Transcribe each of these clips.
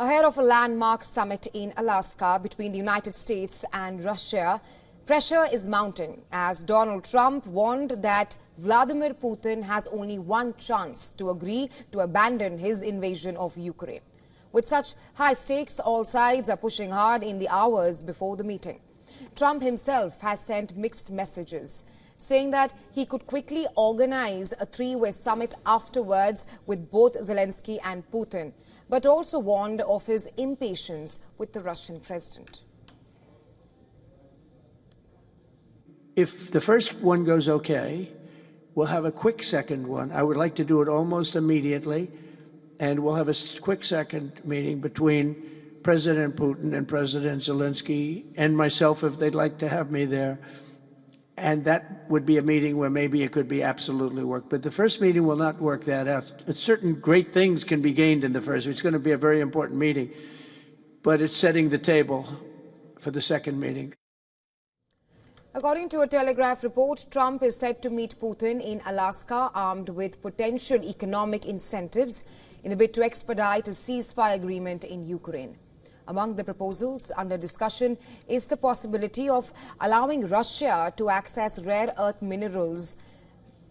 Ahead of a landmark summit in Alaska between the United States and Russia, pressure is mounting as Donald Trump warned that Vladimir Putin has only one chance to agree to abandon his invasion of Ukraine. With such high stakes, all sides are pushing hard in the hours before the meeting. Trump himself has sent mixed messages, saying that he could quickly organize a three-way summit afterwards with both Zelensky and Putin, but also warned of his impatience with the Russian president. If the first one goes okay, we'll have a quick second one. I would like to do it almost immediately, and we'll have a quick second meeting between President Putin and President Zelensky and myself if they'd like to have me there. And that would be a meeting where maybe it could be absolutely work. But the first meeting will not work that out. Certain great things can be gained in the first. It's going to be a very important meeting, but it's setting the table for the second meeting. According to a Telegraph report, Trump is set to meet Putin in Alaska armed with potential economic incentives in a bid to expedite a ceasefire agreement in Ukraine. Among the proposals under discussion is the possibility of allowing Russia to access rare earth minerals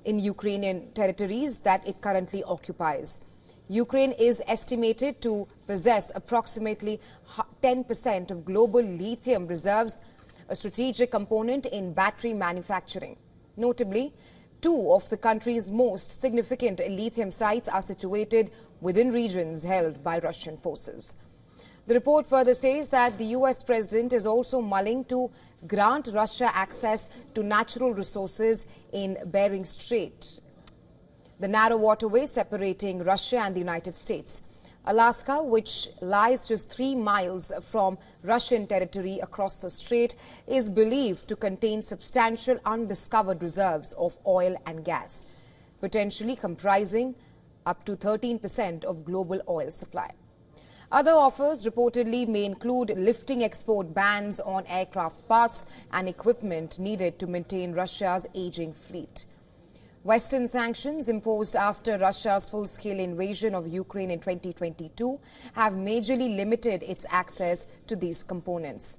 in Ukrainian territories that it currently occupies. Ukraine is estimated to possess approximately 10% of global lithium reserves, a strategic component in battery manufacturing. Notably, two of the country's most significant lithium sites are situated within regions held by Russian forces. The report further says that the U.S. president is also mulling to grant Russia access to natural resources in Bering Strait, the narrow waterway separating Russia and the United States. Alaska, which lies just 3 miles from Russian territory across the strait, is believed to contain substantial undiscovered reserves of oil and gas, potentially comprising up to 13% of global oil supply. Other offers reportedly may include lifting export bans on aircraft parts and equipment needed to maintain Russia's aging fleet. Western sanctions imposed after Russia's full-scale invasion of Ukraine in 2022 have majorly limited its access to these components,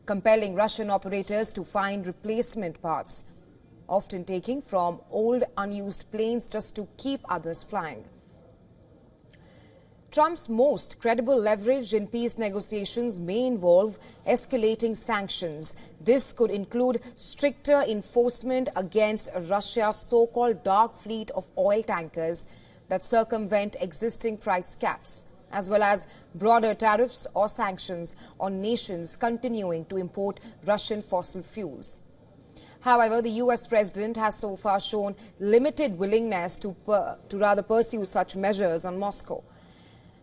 compelling Russian operators to find replacement parts, often taking from old unused planes just to keep others flying. Trump's most credible leverage in peace negotiations may involve escalating sanctions. This could include stricter enforcement against Russia's so-called dark fleet of oil tankers that circumvent existing price caps, as well as broader tariffs or sanctions on nations continuing to import Russian fossil fuels. However, the U.S. president has so far shown limited willingness to rather pursue such measures on Moscow.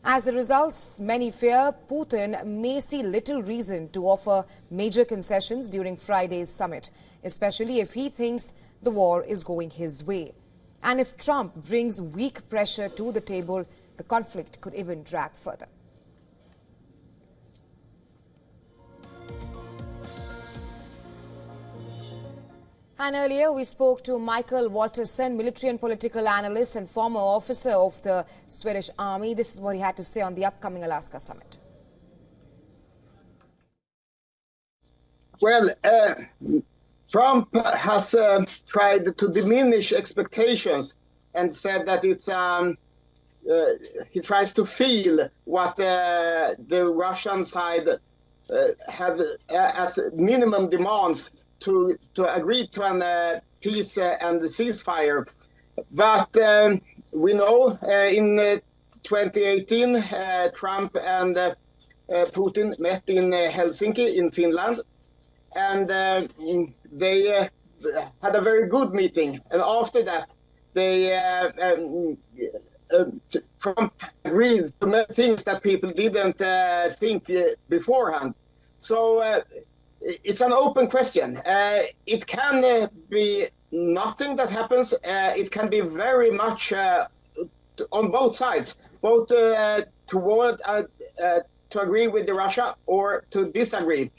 As a result, many fear Putin may see little reason to offer major concessions during Friday's summit, especially if he thinks the war is going his way. And if Trump brings weak pressure to the table, the conflict could even drag further. And earlier, we spoke to Michael Walterson, military and political analyst and former officer of the Swedish Army. This is what he had to say on the upcoming Alaska summit. Well, Trump has tried to diminish expectations and said that it's he tries to feel what the Russian side have as minimum demands to agree to a peace and the ceasefire. But we know in 2018, Trump and Putin met in Helsinki in Finland, and they had a very good meeting. And after that, they Trump agreed to many things that people didn't think beforehand. So it's an open question. It can be nothing that happens. It can be very much on both sides, both toward to agree with Russia or to disagree.